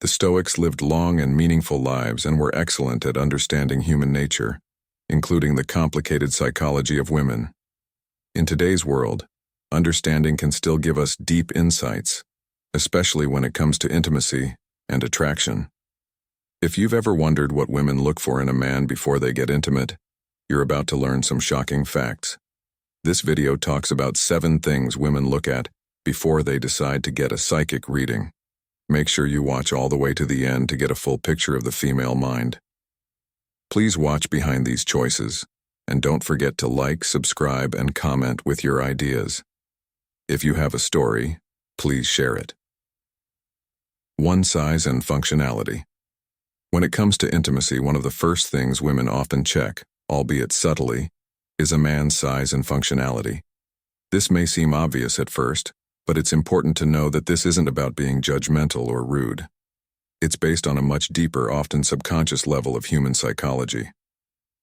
The Stoics lived long and meaningful lives and were excellent at understanding human nature, including the complicated psychology of women. In today's world, understanding can still give us deep insights, especially when it comes to intimacy and attraction. If you've ever wondered what women look for in a man before they get intimate, you're about to learn some shocking facts. This video talks about 7 things women look at before they decide to get a psychic reading. Make sure you watch all the way to the end to get a full picture of the female mind. Please watch behind these choices, and don't forget to like, subscribe, and comment with your ideas. If you have a story, please share it. 1. Size and functionality. When it comes to intimacy, one of the first things women often check, albeit subtly, is a man's size and functionality. This may seem obvious at first, but it's important to know that this isn't about being judgmental or rude. It's based on a much deeper, often subconscious level of human psychology.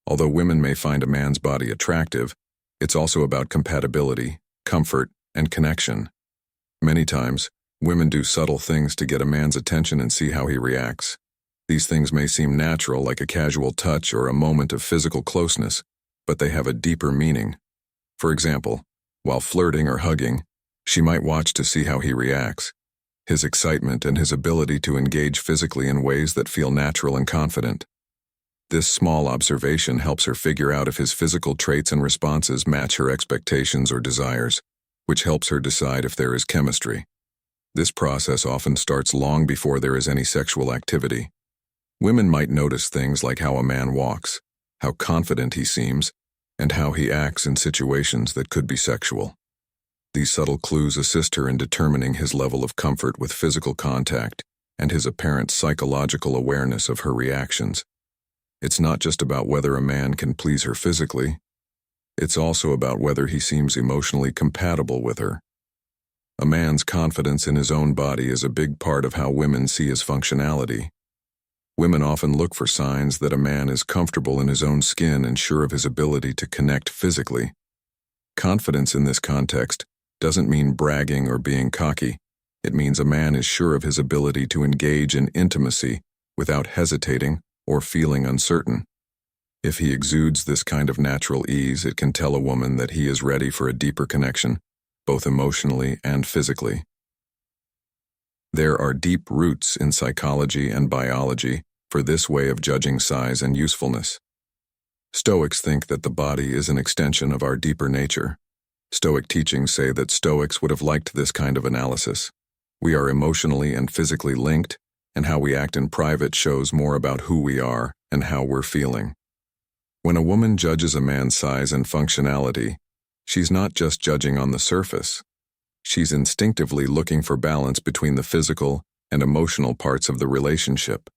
Although women may find a man's body attractive, it's also about compatibility, comfort, and connection. Many times, women do subtle things to get a man's attention and see how he reacts. These things may seem natural, like a casual touch or a moment of physical closeness, but they have a deeper meaning. For example, while flirting or hugging, she might watch to see how he reacts, his excitement and his ability to engage physically in ways that feel natural and confident. This small observation helps her figure out if his physical traits and responses match her expectations or desires, which helps her decide if there is chemistry. This process often starts long before there is any sexual activity. Women might notice things like how a man walks, how confident he seems, and how he acts in situations that could be sexual. These subtle clues assist her in determining his level of comfort with physical contact and his apparent psychological awareness of her reactions. It's not just about whether a man can please her physically, it's also about whether he seems emotionally compatible with her. A man's confidence in his own body is a big part of how women see his functionality. Women often look for signs that a man is comfortable in his own skin and sure of his ability to connect physically. Confidence in this context doesn't mean bragging or being cocky. It means a man is sure of his ability to engage in intimacy without hesitating or feeling uncertain. If he exudes this kind of natural ease, it can tell a woman that he is ready for a deeper connection, both emotionally and physically. There are deep roots in psychology and biology for this way of judging size and usefulness. Stoics think that the body is an extension of our deeper nature. Stoic teachings say that Stoics would have liked this kind of analysis. We are emotionally and physically linked, and how we act in private shows more about who we are and how we're feeling. When a woman judges a man's size and functionality, she's not just judging on the surface. She's instinctively looking for balance between the physical and emotional parts of the relationship.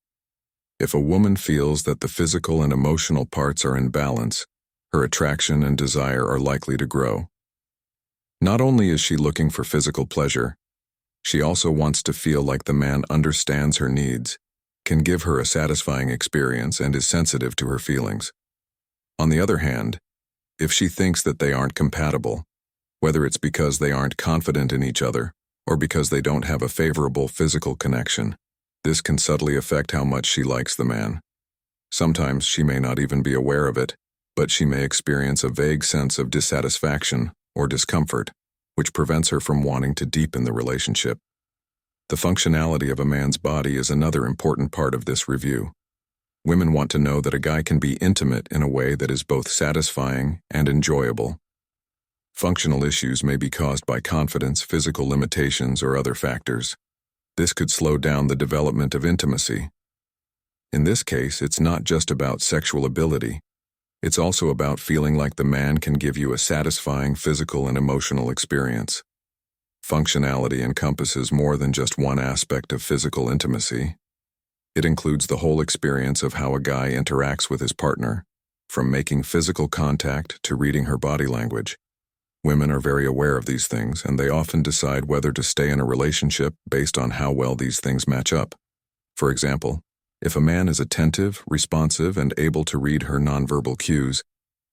If a woman feels that the physical and emotional parts are in balance, her attraction and desire are likely to grow. Not only is she looking for physical pleasure, she also wants to feel like the man understands her needs, can give her a satisfying experience, and is sensitive to her feelings. On the other hand, if she thinks that they aren't compatible, whether it's because they aren't confident in each other or because they don't have a favorable physical connection, this can subtly affect how much she likes the man. Sometimes she may not even be aware of it, but she may experience a vague sense of dissatisfaction or discomfort, which prevents her from wanting to deepen the relationship. The functionality of a man's body is another important part of this review. Women want to know that a guy can be intimate in a way that is both satisfying and enjoyable. Functional issues may be caused by confidence, physical limitations, or other factors. This could slow down the development of intimacy. In this case, it's not just about sexual ability. It's also about feeling like the man can give you a satisfying physical and emotional experience. Functionality encompasses more than just one aspect of physical intimacy. It includes the whole experience of how a guy interacts with his partner, from making physical contact to reading her body language. Women are very aware of these things, and they often decide whether to stay in a relationship based on how well these things match up. For example, if a man is attentive, responsive, and able to read her nonverbal cues,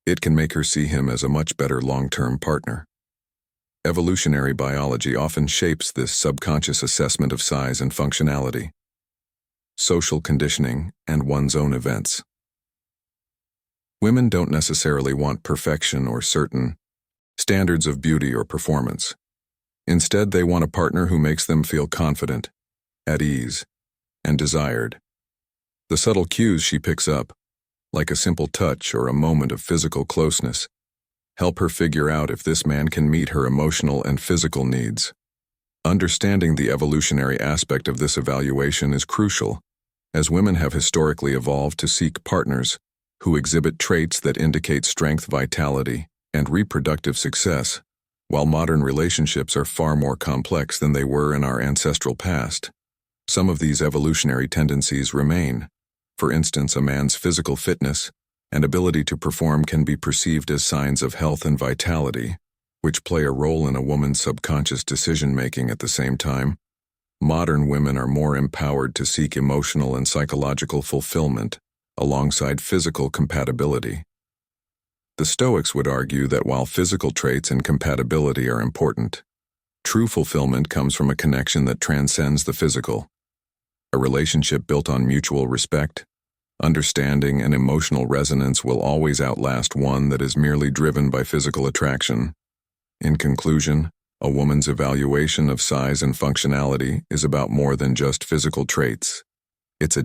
it can make her see him as a much better long-term partner. Evolutionary biology often shapes this subconscious assessment of size and functionality. social conditioning, and one's own events. Women don't necessarily want perfection or certain standards of beauty or performance. Instead, they want a partner who makes them feel confident, at ease, and desired. The subtle cues she picks up, like a simple touch or a moment of physical closeness, help her figure out if this man can meet her emotional and physical needs. Understanding the evolutionary aspect of this evaluation is crucial, as women have historically evolved to seek partners who exhibit traits that indicate strength, vitality, and reproductive success, while modern relationships are far more complex than they were in our ancestral past. Some of these evolutionary tendencies remain. For instance, a man's physical fitness and ability to perform can be perceived as signs of health and vitality, which play a role in a woman's subconscious decision-making. At the same time, modern women are more empowered to seek emotional and psychological fulfillment alongside physical compatibility. The Stoics would argue that while physical traits and compatibility are important, true fulfillment comes from a connection that transcends the physical. A relationship built on mutual respect, understanding, and emotional resonance will always outlast one that is merely driven by physical attraction. In conclusion, a woman's evaluation of size and functionality is about more than just physical traits. It's a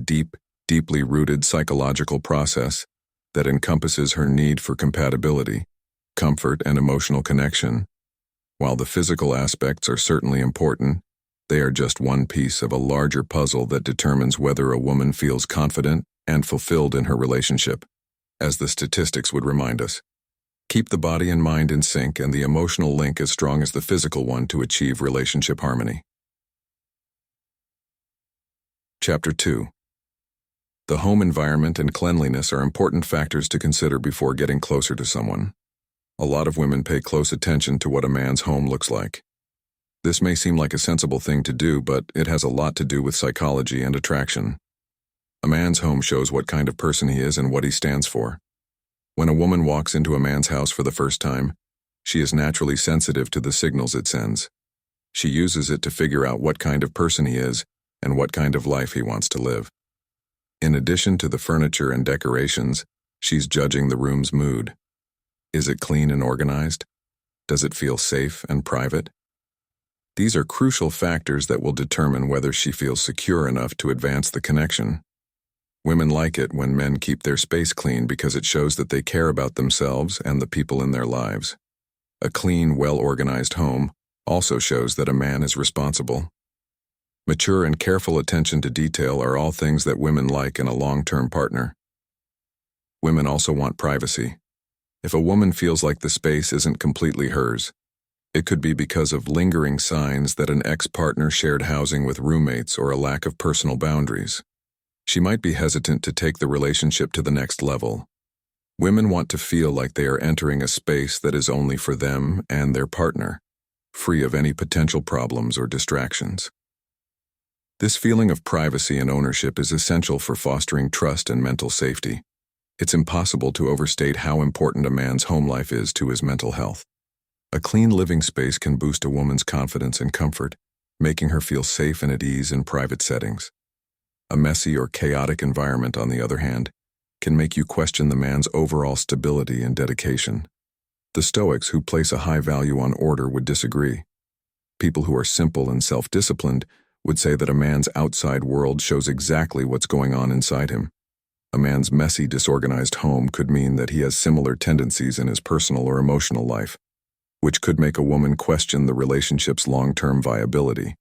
deeply rooted psychological process that encompasses her need for compatibility, comfort, and emotional connection. While the physical aspects are certainly important, they are just one piece of a larger puzzle that determines whether a woman feels confident and fulfilled in her relationship. As the statistics would remind us, keep the body and mind in sync and the emotional link as strong as the physical one to achieve relationship harmony. Chapter 2. The home environment and cleanliness are important factors to consider before getting closer to someone. A lot of women pay close attention to what a man's home looks like. This may seem like a sensible thing to do, but it has a lot to do with psychology and attraction. A man's home shows what kind of person he is and what he stands for. When a woman walks into a man's house for the first time, she is naturally sensitive to the signals it sends. She uses it to figure out what kind of person he is and what kind of life he wants to live. In addition to the furniture and decorations, she's judging the room's mood. Is it clean and organized? Does it feel safe and private? These are crucial factors that will determine whether she feels secure enough to advance the connection. Women like it when men keep their space clean because it shows that they care about themselves and the people in their lives. A clean, well-organized home also shows that a man is responsible. Mature and careful attention to detail are all things that women like in a long-term partner. Women also want privacy. If a woman feels like the space isn't completely hers, it could be because of lingering signs that an ex-partner shared housing with roommates or a lack of personal boundaries. She might be hesitant to take the relationship to the next level. Women want to feel like they are entering a space that is only for them and their partner, free of any potential problems or distractions. This feeling of privacy and ownership is essential for fostering trust and mental safety. It's impossible to overstate how important a man's home life is to his mental health. A clean living space can boost a woman's confidence and comfort, making her feel safe and at ease in private settings. A messy or chaotic environment, on the other hand, can make you question the man's overall stability and dedication. The Stoics, who place a high value on order, would disagree. People who are simple and self-disciplined would say that a man's outside world shows exactly what's going on inside him. A man's messy, disorganized home could mean that he has similar tendencies in his personal or emotional life, which could make a woman question the relationship's long-term viability.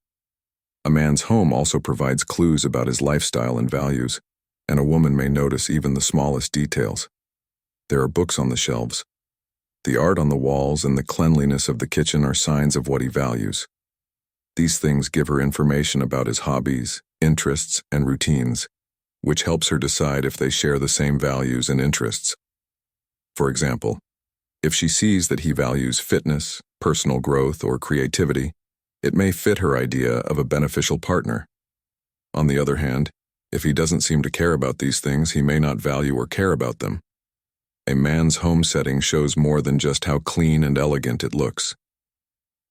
A man's home also provides clues about his lifestyle and values, and a woman may notice even the smallest details. There are books on the shelves. The art on the walls and the cleanliness of the kitchen are signs of what he values. These things give her information about his hobbies, interests, and routines, which helps her decide if they share the same values and interests. For example, if she sees that he values fitness, personal growth, or creativity, it may fit her idea of a beneficial partner. On the other hand, if he doesn't seem to care about these things, he may not value or care about them. A man's home setting shows more than just how clean and elegant it looks.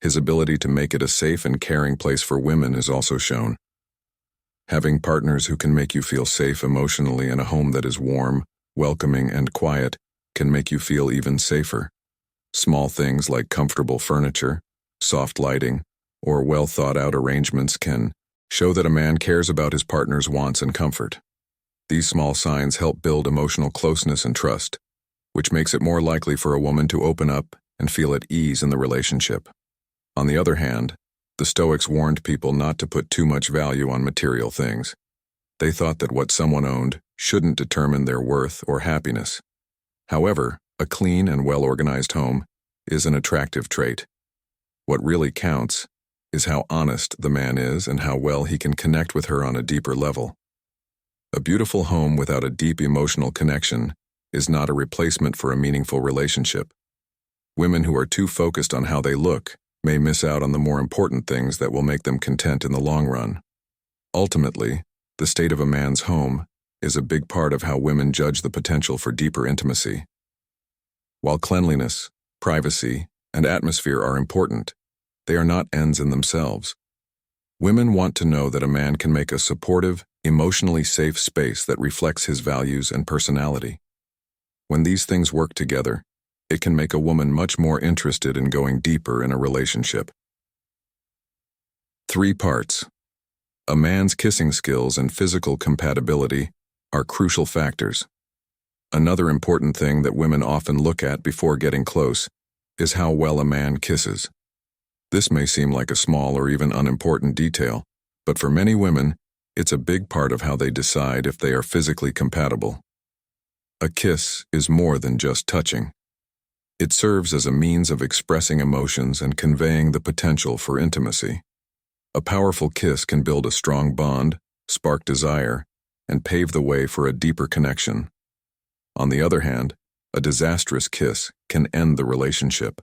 His ability to make it a safe and caring place for women is also shown. Having partners who can make you feel safe emotionally in a home that is warm, welcoming, and quiet can make you feel even safer. Small things like comfortable furniture, soft lighting, or well-thought-out arrangements can show that a man cares about his partner's wants and comfort. These small signs help build emotional closeness and trust, which makes it more likely for a woman to open up and feel at ease in the relationship. On the other hand, the Stoics warned people not to put too much value on material things. They thought that what someone owned shouldn't determine their worth or happiness. However, a clean and well-organized home is an attractive trait. What really counts is how honest the man is and how well he can connect with her on a deeper level. A beautiful home without a deep emotional connection is not a replacement for a meaningful relationship. Women who are too focused on how they look may miss out on the more important things that will make them content in the long run. Ultimately, the state of a man's home is a big part of how women judge the potential for deeper intimacy. While cleanliness, privacy, and atmosphere are important, they are not ends in themselves. Women want to know that a man can make a supportive, emotionally safe space that reflects his values and personality. When these things work together, it can make a woman much more interested in going deeper in a relationship. 3 parts. A man's kissing skills and physical compatibility are crucial factors. Another important thing that women often look at before getting close is how well a man kisses. This may seem like a small or even unimportant detail, but for many women, it's a big part of how they decide if they are physically compatible. A kiss is more than just touching. It serves as a means of expressing emotions and conveying the potential for intimacy. A powerful kiss can build a strong bond, spark desire, and pave the way for a deeper connection. On the other hand, a disastrous kiss can end the relationship.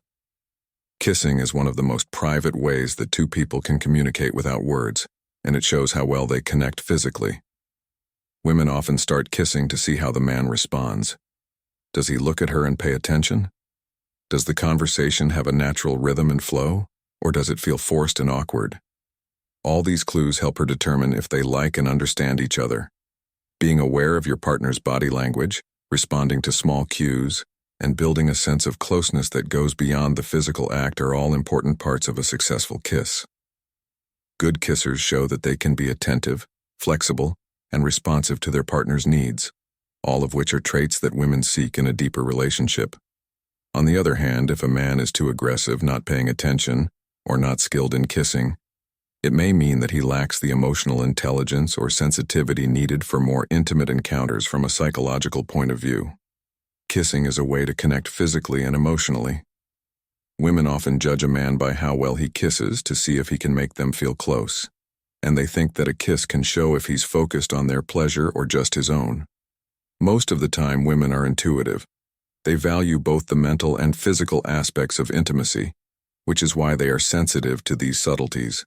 Kissing is one of the most private ways that two people can communicate without words, and it shows how well they connect physically. Women often start kissing to see how the man responds. Does he look at her and pay attention? Does the conversation have a natural rhythm and flow, or does it feel forced and awkward? All these clues help her determine if they like and understand each other. Being aware of your partner's body language, responding to small cues, and building a sense of closeness that goes beyond the physical act are all important parts of a successful kiss. Good kissers show that they can be attentive, flexible, and responsive to their partner's needs, all of which are traits that women seek in a deeper relationship. On the other hand, if a man is too aggressive, not paying attention, or not skilled in kissing, it may mean that he lacks the emotional intelligence or sensitivity needed for more intimate encounters from a psychological point of view. Kissing is a way to connect physically and emotionally. Women often judge a man by how well he kisses to see if he can make them feel close, and they think that a kiss can show if he's focused on their pleasure or just his own. Most of the time, women are intuitive. They value both the mental and physical aspects of intimacy, which is why they are sensitive to these subtleties.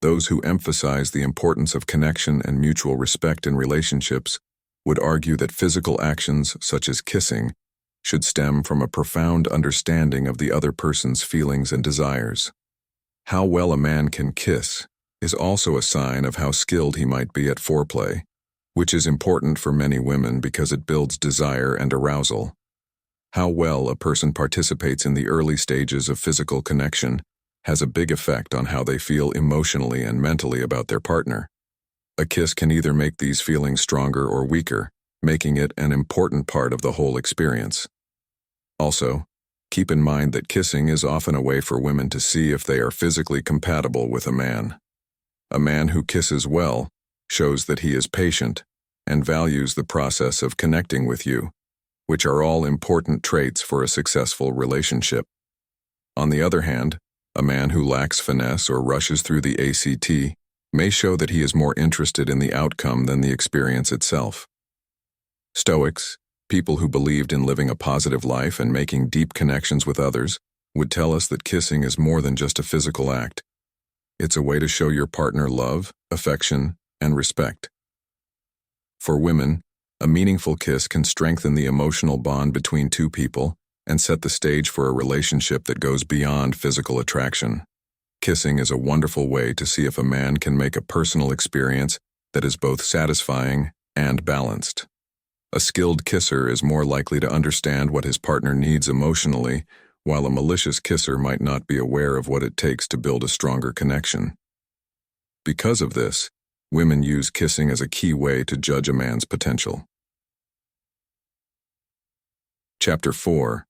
Those who emphasize the importance of connection and mutual respect in relationships would argue that physical actions such as kissing should stem from a profound understanding of the other person's feelings and desires. How well a man can kiss is also a sign of how skilled he might be at foreplay, which is important for many women because it builds desire and arousal. How well a person participates in the early stages of physical connection has a big effect on how they feel emotionally and mentally about their partner. A kiss can either make these feelings stronger or weaker, making it an important part of the whole experience. Also, keep in mind that kissing is often a way for women to see if they are physically compatible with a man. A man who kisses well shows that he is patient and values the process of connecting with you, which are all important traits for a successful relationship. On the other hand, a man who lacks finesse or rushes through the ACT may show that he is more interested in the outcome than the experience itself. Stoics, people who believed in living a positive life and making deep connections with others, would tell us that kissing is more than just a physical act. It's a way to show your partner love, affection, and respect. For women, a meaningful kiss can strengthen the emotional bond between two people and set the stage for a relationship that goes beyond physical attraction. Kissing is a wonderful way to see if a man can make a personal experience that is both satisfying and balanced. A skilled kisser is more likely to understand what his partner needs emotionally, while a malicious kisser might not be aware of what it takes to build a stronger connection. Because of this, women use kissing as a key way to judge a man's potential. Chapter 4.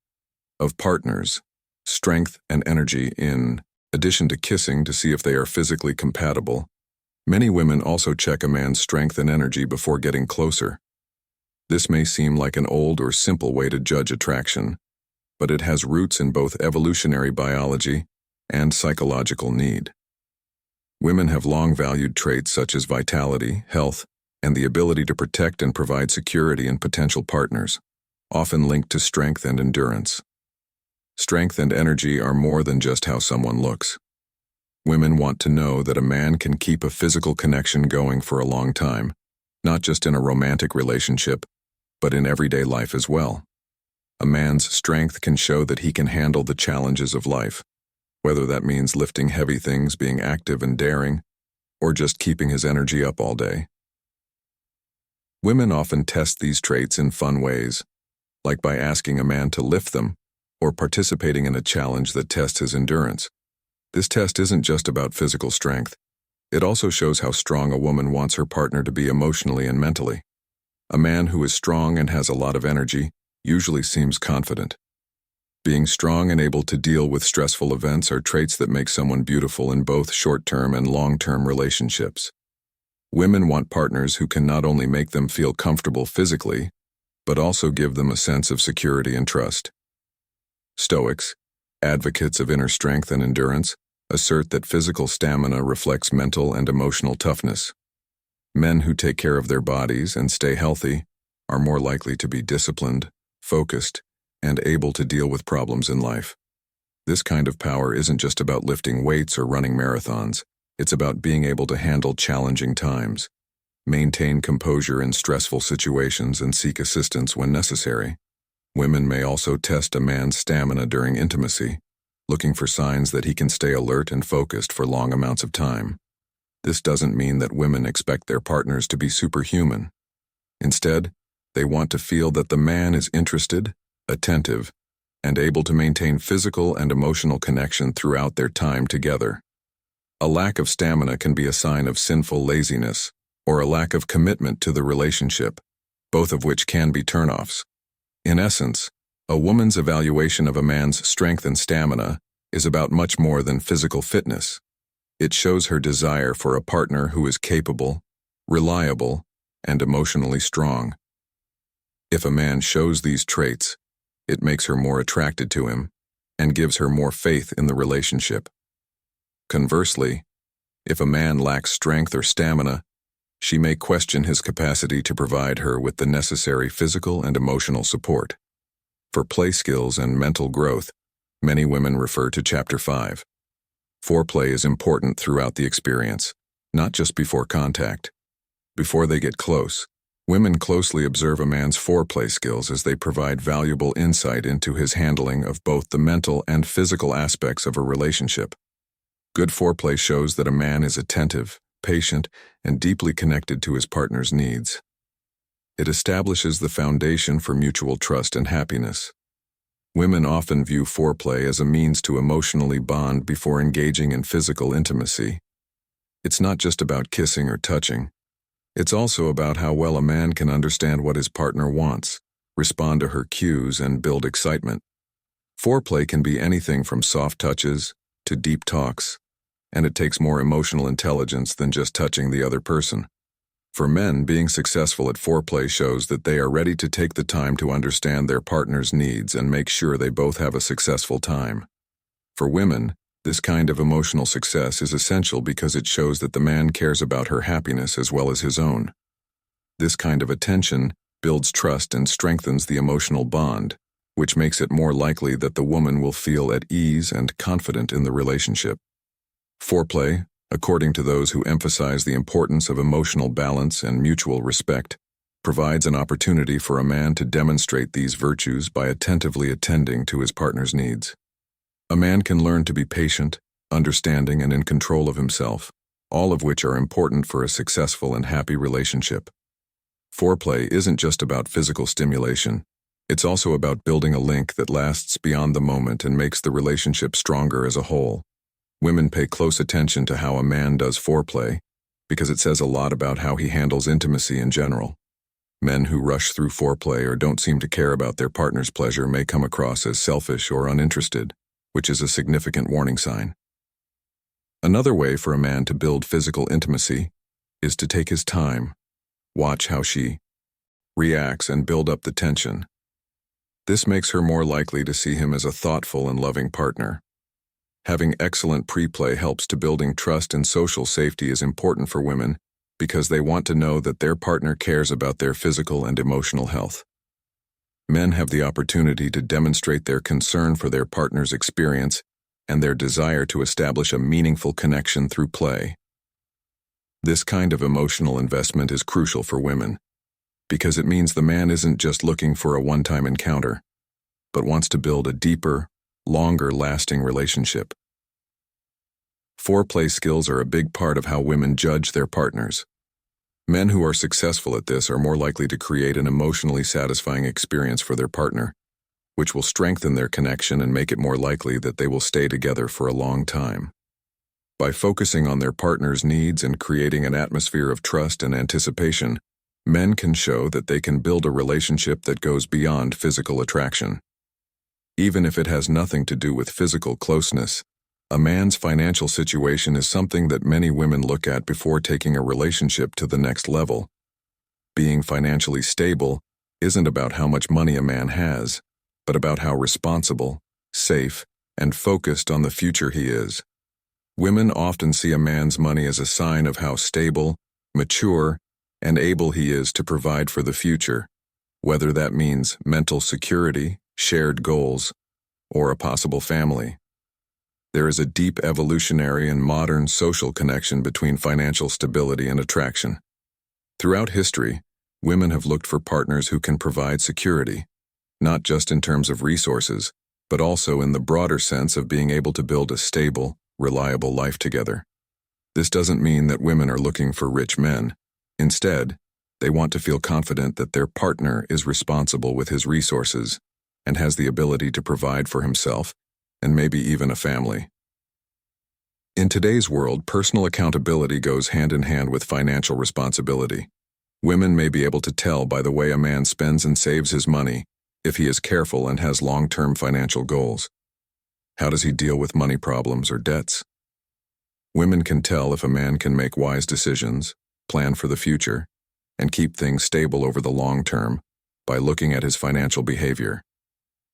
Of partners, strength and energy. In addition to kissing to see if they are physically compatible, many women also check a man's strength and energy before getting closer. This may seem like an old or simple way to judge attraction, but it has roots in both evolutionary biology and psychological need. Women have long valued traits such as vitality, health, and the ability to protect and provide security in potential partners, often linked to strength and endurance. Strength and energy are more than just how someone looks. Women want to know that a man can keep a physical connection going for a long time, not just in a romantic relationship, but in everyday life as well. A man's strength can show that he can handle the challenges of life, whether that means lifting heavy things, being active and daring, or just keeping his energy up all day. Women often test these traits in fun ways, like by asking a man to lift them, or participating in a challenge that tests his endurance. This test isn't just about physical strength. It also shows how strong a woman wants her partner to be emotionally and mentally. A man who is strong and has a lot of energy usually seems confident. Being strong and able to deal with stressful events are traits that make someone beautiful in both short-term and long-term relationships. Women want partners who can not only make them feel comfortable physically, but also give them a sense of security and trust. Stoics, advocates of inner strength and endurance, assert that physical stamina reflects mental and emotional toughness. Men who take care of their bodies and stay healthy are more likely to be disciplined, focused, and able to deal with problems in life. This kind of power isn't just about lifting weights or running marathons. It's about being able to handle challenging times, maintain composure in stressful situations, and seek assistance when necessary. Women may also test a man's stamina during intimacy, looking for signs that he can stay alert and focused for long amounts of time. This doesn't mean that women expect their partners to be superhuman. Instead, they want to feel that the man is interested, attentive, and able to maintain physical and emotional connection throughout their time together. A lack of stamina can be a sign of sinful laziness or a lack of commitment to the relationship, both of which can be turnoffs. In essence, a woman's evaluation of a man's strength and stamina is about much more than physical fitness. It shows her desire for a partner who is capable, reliable, and emotionally strong. If a man shows these traits, it makes her more attracted to him and gives her more faith in the relationship. Conversely, if a man lacks strength or stamina, she may question his capacity to provide her with the necessary physical and emotional support. For play skills and mental growth, many women refer to Chapter 5. Foreplay is important throughout the experience, not just before contact. Before they get close, women closely observe a man's foreplay skills as they provide valuable insight into his handling of both the mental and physical aspects of a relationship. Good foreplay shows that a man is attentive, patient, and deeply connected to his partner's needs. It establishes the foundation for mutual trust and happiness. Women often view foreplay as a means to emotionally bond before engaging in physical intimacy. It's not just about kissing or touching. It's also about how well a man can understand what his partner wants, respond to her cues, and build excitement. Foreplay can be anything from soft touches to deep talks, and it takes more emotional intelligence than just touching the other person. For men, being successful at foreplay shows that they are ready to take the time to understand their partner's needs and make sure they both have a successful time. For women, this kind of emotional success is essential because it shows that the man cares about her happiness as well as his own. This kind of attention builds trust and strengthens the emotional bond, which makes it more likely that the woman will feel at ease and confident in the relationship. Foreplay, according to those who emphasize the importance of emotional balance and mutual respect, provides an opportunity for a man to demonstrate these virtues by attentively attending to his partner's needs. A man can learn to be patient, understanding, and in control of himself, all of which are important for a successful and happy relationship. Foreplay isn't just about physical stimulation. It's also about building a link that lasts beyond the moment and makes the relationship stronger as a whole. Women pay close attention to how a man does foreplay because it says a lot about how he handles intimacy in general. Men who rush through foreplay or don't seem to care about their partner's pleasure may come across as selfish or uninterested, which is a significant warning sign. Another way for a man to build physical intimacy is to take his time, watch how she reacts, and build up the tension. This makes her more likely to see him as a thoughtful and loving partner. Having excellent pre-play helps to building trust, and social safety is important for women because they want to know that their partner cares about their physical and emotional health. Men have the opportunity to demonstrate their concern for their partner's experience and their desire to establish a meaningful connection through play. This kind of emotional investment is crucial for women because it means the man isn't just looking for a one-time encounter, but wants to build a deeper, longer-lasting relationship. Foreplay skills are a big part of how women judge their partners. Men who are successful at this are more likely to create an emotionally satisfying experience for their partner, which will strengthen their connection and make it more likely that they will stay together for a long time. By focusing on their partner's needs and creating an atmosphere of trust and anticipation, men can show that they can build a relationship that goes beyond physical attraction. Even if it has nothing to do with physical closeness, a man's financial situation is something that many women look at before taking a relationship to the next level. Being financially stable isn't about how much money a man has, but about how responsible, safe, and focused on the future he is. Women often see a man's money as a sign of how stable, mature, and able he is to provide for the future, whether that means mental security, shared goals, or a possible family. There is a deep evolutionary and modern social connection between financial stability and attraction. Throughout history, women have looked for partners who can provide security, not just in terms of resources, but also in the broader sense of being able to build a stable, reliable life together. This doesn't mean that women are looking for rich men. Instead, they want to feel confident that their partner is responsible with his resources and has the ability to provide for himself and maybe even a family. In today's world, personal accountability goes hand in hand with financial responsibility. Women may be able to tell by the way a man spends and saves his money if he is careful and has long-term financial goals. How does he deal with money problems or debts? Women can tell if a man can make wise decisions, plan for the future, and keep things stable over the long term by looking at his financial behavior.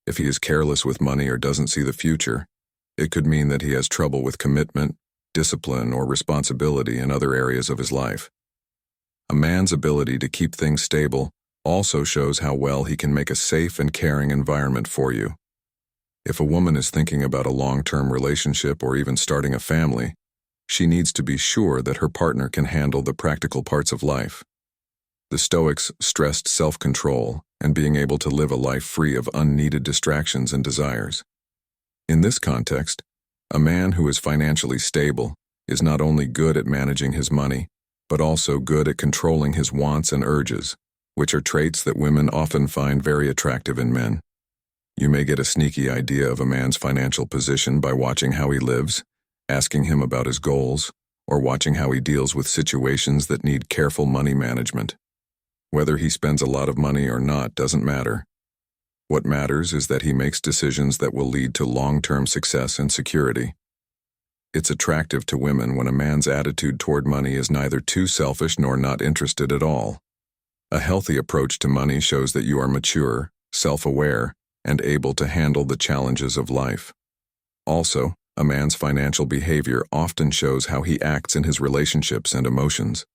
If he is careless with money or doesn't see the future, it could mean that he has trouble with commitment, discipline, or responsibility in other areas of his life. A man's ability to keep things stable also shows how well he can make a safe and caring environment for you. If a woman is thinking about a long-term relationship or even starting a family, she needs to be sure that her partner can handle the practical parts of life. The Stoics stressed self-control and being able to live a life free of unneeded distractions and desires. In this context, a man who is financially stable is not only good at managing his money, but also good at controlling his wants and urges, which are traits that women often find very attractive in men. You may get a sneaky idea of a man's financial position by watching how he lives, asking him about his goals, or watching how he deals with situations that need careful money management. Whether he spends a lot of money or not doesn't matter. What matters is that he makes decisions that will lead to long-term success and security. It's attractive to women when a man's attitude toward money is neither too selfish nor not interested at all. A healthy approach to money shows that you are mature, self-aware, and able to handle the challenges of life. Also, a man's financial behavior often shows how he acts in his relationships and emotions.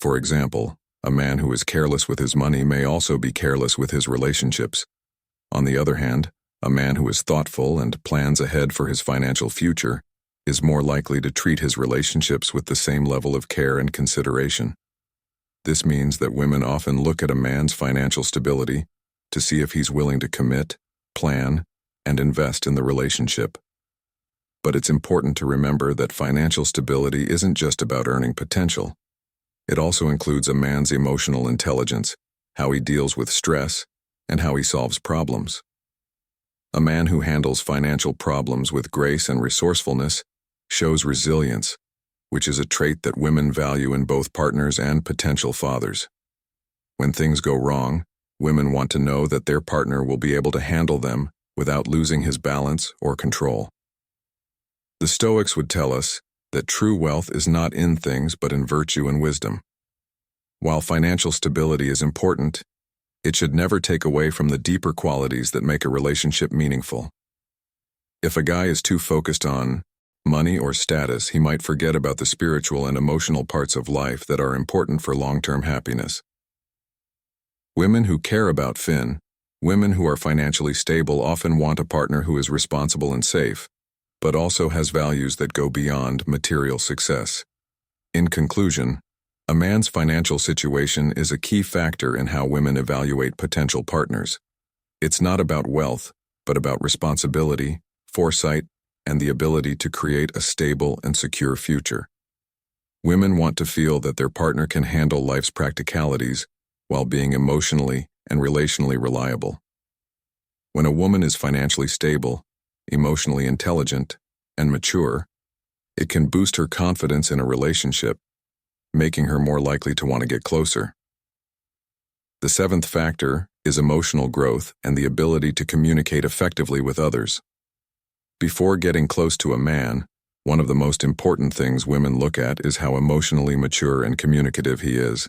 For example, a man who is careless with his money may also be careless with his relationships. On the other hand, a man who is thoughtful and plans ahead for his financial future is more likely to treat his relationships with the same level of care and consideration. This means that women often look at a man's financial stability to see if he's willing to commit, plan, and invest in the relationship. But it's important to remember that financial stability isn't just about earning potential. It also includes a man's emotional intelligence, how he deals with stress, and how he solves problems. A man who handles financial problems with grace and resourcefulness shows resilience, which is a trait that women value in both partners and potential fathers. When things go wrong, women want to know that their partner will be able to handle them without losing his balance or control. The Stoics would tell us that true wealth is not in things but in virtue and wisdom. While financial stability is important, it should never take away from the deeper qualities that make a relationship meaningful. If a guy is too focused on money or status, he might forget about the spiritual and emotional parts of life that are important for long-term happiness. Women who care about women who are financially stable often want a partner who is responsible and safe, but also has values that go beyond material success. In conclusion, a man's financial situation is a key factor in how women evaluate potential partners. It's not about wealth, but about responsibility, foresight, and the ability to create a stable and secure future. Women want to feel that their partner can handle life's practicalities while being emotionally and relationally reliable. When a woman is financially stable, emotionally intelligent, and mature, it can boost her confidence in a relationship, making her more likely to want to get closer. The seventh factor is emotional growth and the ability to communicate effectively with others. Before getting close to a man, one of the most important things women look at is how emotionally mature and communicative he is.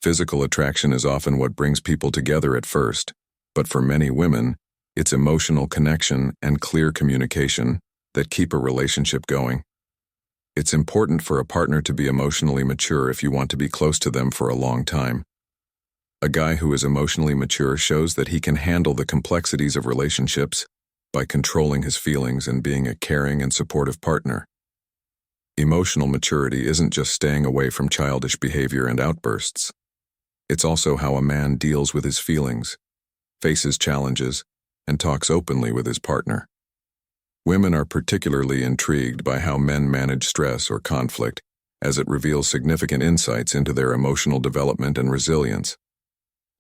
Physical attraction is often what brings people together at first, but for many women, it's emotional connection and clear communication that keep a relationship going. It's important for a partner to be emotionally mature if you want to be close to them for a long time. A guy who is emotionally mature shows that he can handle the complexities of relationships by controlling his feelings and being a caring and supportive partner. Emotional maturity isn't just staying away from childish behavior and outbursts. It's also how a man deals with his feelings, faces challenges, and talks openly with his partner. Women are particularly intrigued by how men manage stress or conflict, as it reveals significant insights into their emotional development and resilience.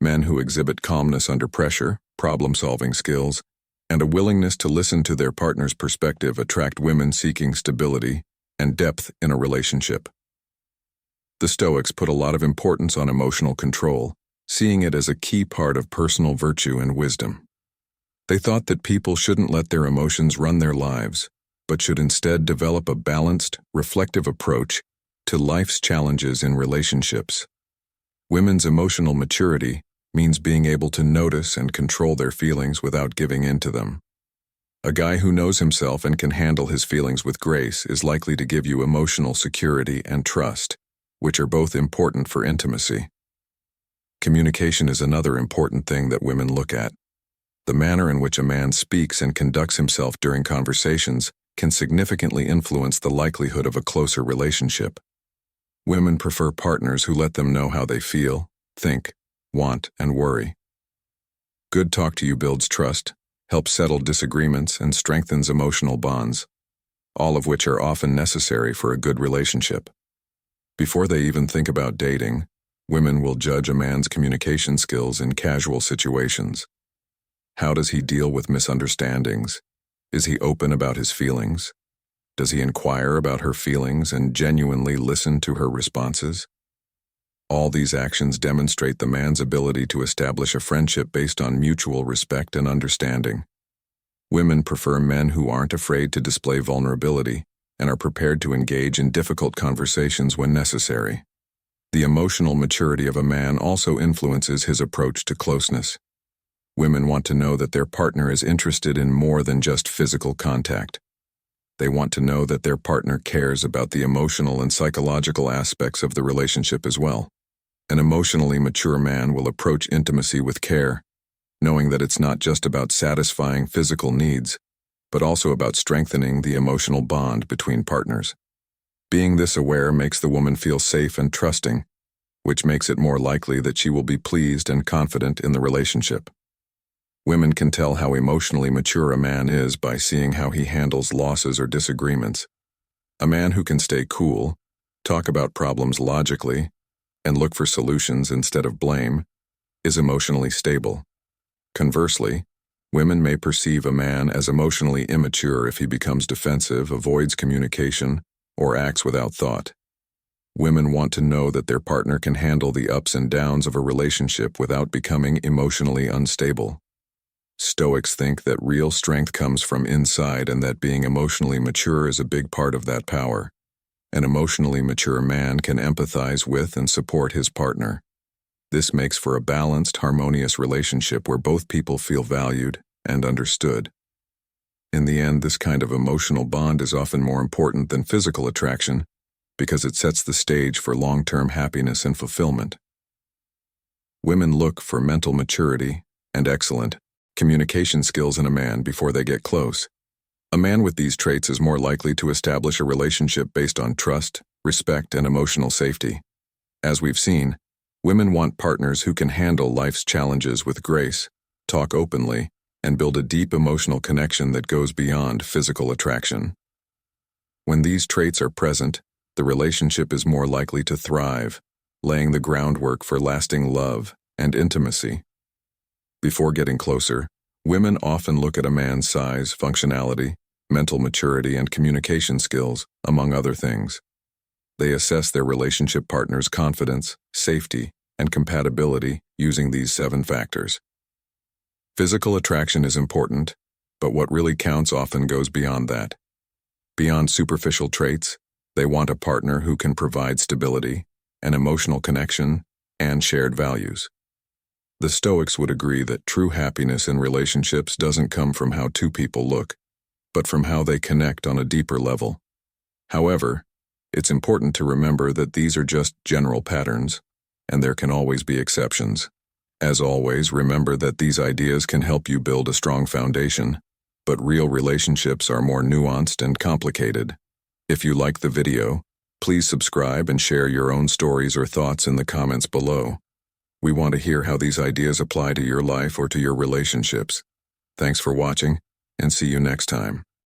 Men who exhibit calmness under pressure, problem-solving skills, and a willingness to listen to their partner's perspective attract women seeking stability and depth in a relationship. The Stoics put a lot of importance on emotional control, seeing it as a key part of personal virtue and wisdom. They thought that people shouldn't let their emotions run their lives, but should instead develop a balanced, reflective approach to life's challenges in relationships. Women's emotional maturity means being able to notice and control their feelings without giving in to them. A guy who knows himself and can handle his feelings with grace is likely to give you emotional security and trust, which are both important for intimacy. Communication is another important thing that women look at. The manner in which a man speaks and conducts himself during conversations can significantly influence the likelihood of a closer relationship. Women prefer partners who let them know how they feel, think, want, and worry. Good talk to you builds trust, helps settle disagreements, and strengthens emotional bonds, all of which are often necessary for a good relationship. Before they even think about dating, women will judge a man's communication skills in casual situations. How does he deal with misunderstandings? Is he open about his feelings? Does he inquire about her feelings and genuinely listen to her responses? All these actions demonstrate the man's ability to establish a friendship based on mutual respect and understanding. Women prefer men who aren't afraid to display vulnerability and are prepared to engage in difficult conversations when necessary. The emotional maturity of a man also influences his approach to closeness. Women want to know that their partner is interested in more than just physical contact. They want to know that their partner cares about the emotional and psychological aspects of the relationship as well. An emotionally mature man will approach intimacy with care, knowing that it's not just about satisfying physical needs, but also about strengthening the emotional bond between partners. Being this aware makes the woman feel safe and trusting, which makes it more likely that she will be pleased and confident in the relationship. Women can tell how emotionally mature a man is by seeing how he handles losses or disagreements. A man who can stay cool, talk about problems logically, and look for solutions instead of blame is emotionally stable. Conversely, women may perceive a man as emotionally immature if he becomes defensive, avoids communication, or acts without thought. Women want to know that their partner can handle the ups and downs of a relationship without becoming emotionally unstable. Stoics think that real strength comes from inside and that being emotionally mature is a big part of that power. An emotionally mature man can empathize with and support his partner. This makes for a balanced, harmonious relationship where both people feel valued and understood. In the end, this kind of emotional bond is often more important than physical attraction because it sets the stage for long-term happiness and fulfillment. Women look for mental maturity and excellent communication skills in a man before they get close. A man with these traits is more likely to establish a relationship based on trust, respect, and emotional safety. As we've seen, women want partners who can handle life's challenges with grace, talk openly, and build a deep emotional connection that goes beyond physical attraction. When these traits are present, the relationship is more likely to thrive, laying the groundwork for lasting love and intimacy. Before getting closer, women often look at a man's size, functionality, mental maturity, and communication skills, among other things. They assess their relationship partner's confidence, safety, and compatibility using these 7 factors. Physical attraction is important, but what really counts often goes beyond that. Beyond superficial traits, they want a partner who can provide stability, an emotional connection, and shared values. The Stoics would agree that true happiness in relationships doesn't come from how two people look, but from how they connect on a deeper level. However, it's important to remember that these are just general patterns, and there can always be exceptions. As always, remember that these ideas can help you build a strong foundation, but real relationships are more nuanced and complicated. If you like the video, please subscribe and share your own stories or thoughts in the comments below. We want to hear how these ideas apply to your life or to your relationships. Thanks for watching, and see you next time.